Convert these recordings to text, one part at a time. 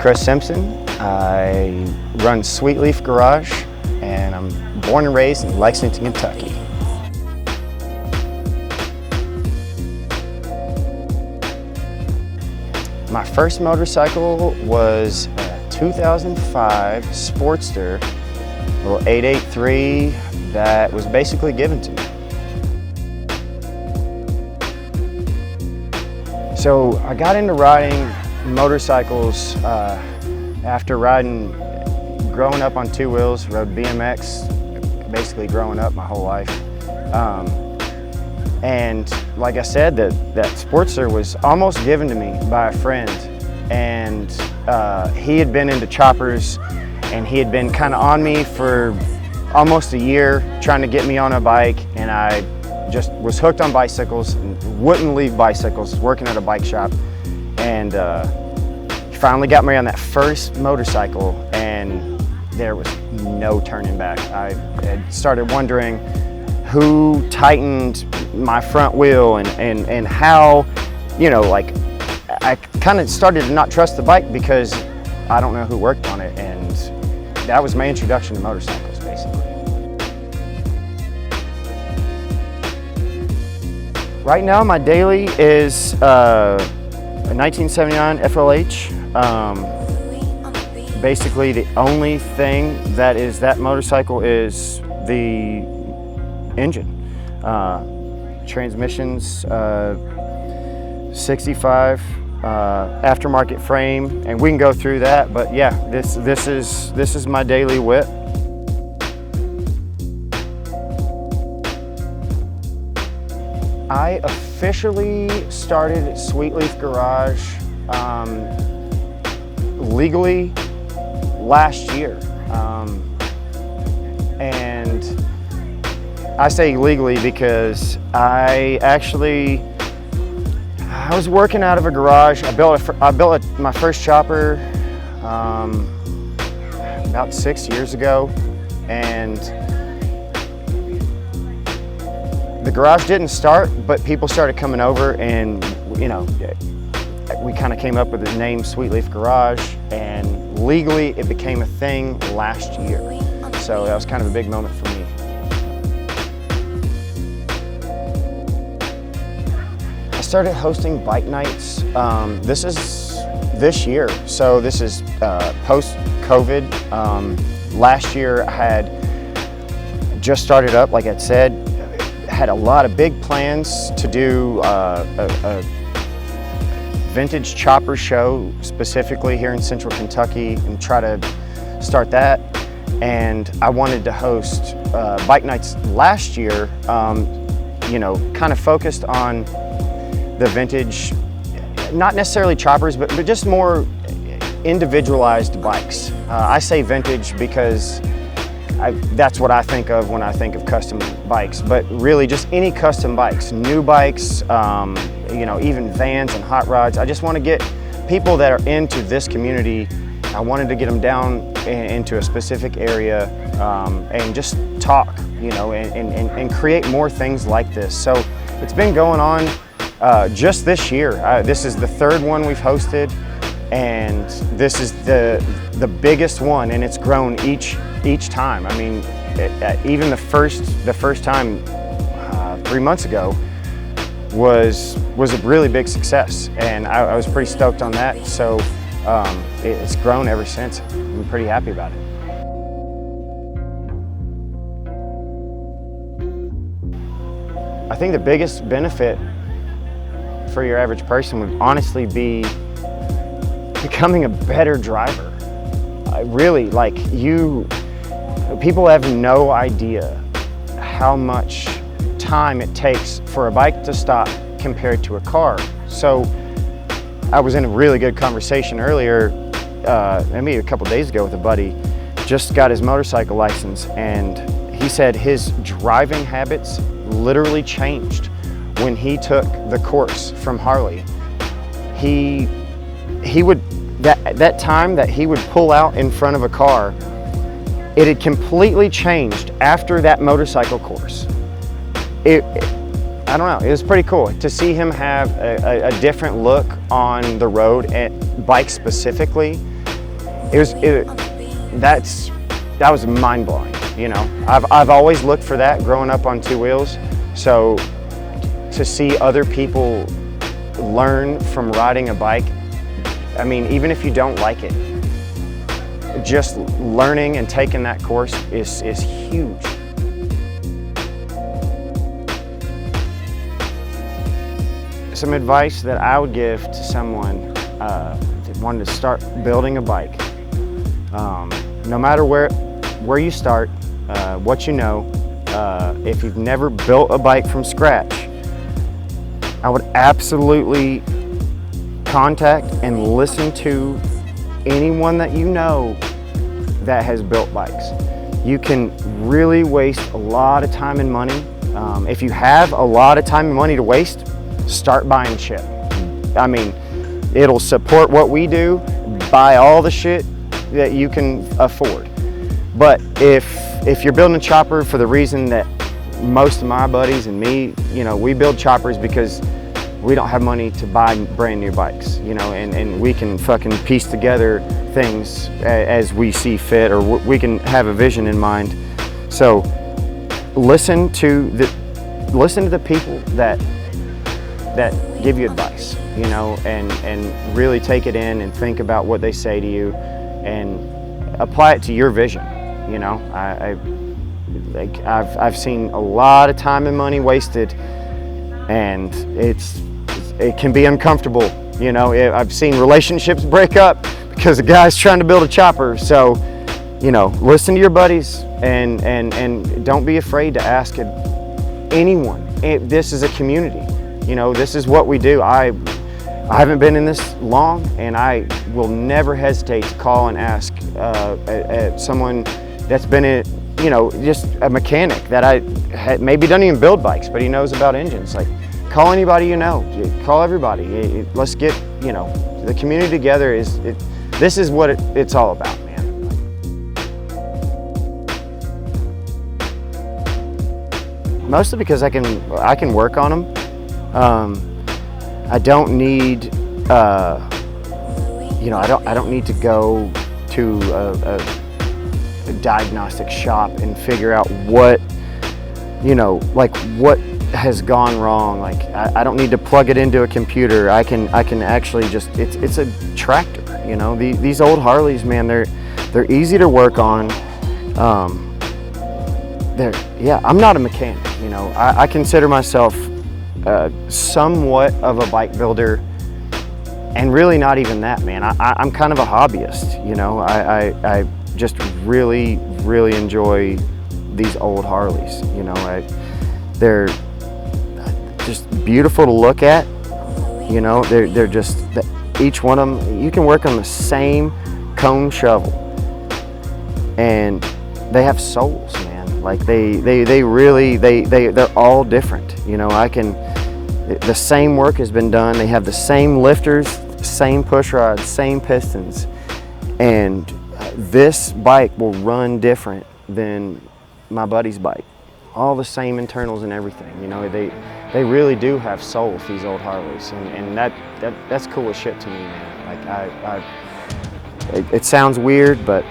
Chris Simpson. I run Sweetleaf Garage, and I'm born and raised in Lexington, Kentucky. My first motorcycle was a 2005 Sportster, a little 883 that was basically given to me. So I got into riding motorcycles after growing up on two wheels, rode BMX, basically growing up my whole life. And like I said, that Sportster was almost given to me by a friend. And he had been into choppers, and he had been kind of on me for almost a year trying to get me on a bike, and I just was hooked on bicycles and wouldn't leave bicycles, working at a bike shop. And he finally got me on that first motorcycle, and there was no turning back. I had started wondering who tightened my front wheel and how, you know, like I kind of started to not trust the bike because I don't know who worked on it, and that was my introduction to motorcycles, basically. Right now, my daily is a 1979 FLH. Basically, the only thing that is that motorcycle is the engine. Transmissions, 65 aftermarket frame, and we can go through that. But yeah, this is my daily whip. I officially started Sweetleaf Garage legally last year, and I say legally because I was working out of a garage. I built my first chopper about 6 years ago, and the garage didn't start, but people started coming over, and you know, we kind of came up with the name Sweetleaf Garage, and legally it became a thing last year. So that was kind of a big moment for me. I started hosting bike nights. This is this year, so this is post-COVID. Last year I had just started up, like I said. Had a lot of big plans to do a vintage chopper show, specifically here in Central Kentucky, and try to start that. And I wanted to host bike nights last year, you know, kind of focused on the vintage, not necessarily choppers, but just more individualized bikes. I say vintage because that's what I think of when I think of custom bikes, but really just any custom bikes, new bikes, you know, even vans and hot rods. I just want to get people that are into this community. I wanted to get them down into a specific area and just talk, you know, and create more things like this. So it's been going on just this year. This is the third one we've hosted, and this is the biggest one, and it's grown each time. I mean, even the first time 3 months ago was a really big success, and I was pretty stoked on that. So it's grown ever since. I'm pretty happy about it. I think the biggest benefit for your average person would honestly be becoming a better driver. Really, like people have no idea how much time it takes for a bike to stop compared to a car. So I was in a really good conversation earlier, maybe a couple days ago, with a buddy. Just got his motorcycle license, and he said his driving habits literally changed when he took the course from Harley. He would, that time that he would pull out in front of a car, it had completely changed after that motorcycle course. I don't know, it was pretty cool to see him have a different look on the road, at bikes specifically. that was mind blowing. You know, I've always looked for that growing up on two wheels. So to see other people learn from riding a bike, I mean, even if you don't like it, just learning and taking that course is huge. Some advice that I would give to someone that wanted to start building a bike, no matter where you start, what you know, if you've never built a bike from scratch, I would absolutely contact and listen to anyone that you know that has built bikes. You can really waste a lot of time and money. If you have a lot of time and money to waste, start buying shit. I mean, it'll support what we do. Buy all the shit that you can afford. But if you're building a chopper for the reason that most of my buddies and me, you know, we build choppers because we don't have money to buy brand new bikes, you know, and we can fucking piece together things as we see fit, or we can have a vision in mind. So listen to the people that give you advice, you know, and really take it in and think about what they say to you and apply it to your vision. You know, I've seen a lot of time and money wasted, and it can be uncomfortable. You know, I've seen relationships break up because a guy's trying to build a chopper. So, you know, listen to your buddies and don't be afraid to ask anyone. This is a community. You know, this is what we do. I haven't been in this long, and I will never hesitate to call and ask someone that's been in, you know, just a mechanic that maybe doesn't even build bikes, but he knows about engines. Like, call anybody you know. Call everybody. Let's get, you know, the community together. This is what it's all about, man. Mostly because I can work on them. I don't need, you know, I don't need to go to a diagnostic shop and figure out what, you know, like what has gone wrong. Like I don't need to plug it into a computer. I can actually just, it's a tractor, you know. These old Harleys, man, they're easy to work on. Yeah, I'm not a mechanic, you know. I consider myself somewhat of a bike builder, and really not even that, man. I'm kind of a hobbyist, you know. I just really enjoy these old Harleys, you know. They're just beautiful to look at, you know. They're just, each one of them, you can work on the same cone shovel, and they have souls, man. Like they're all different, you know. The same work has been done. They have the same lifters, same push rods, same pistons, and this bike will run different than my buddy's bike. All the same internals and everything, you know. They really do have soul, these old Harleys, and that's cool as shit to me, man. Like it sounds weird, but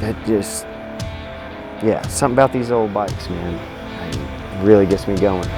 it just, yeah, something about these old bikes, man, really gets me going.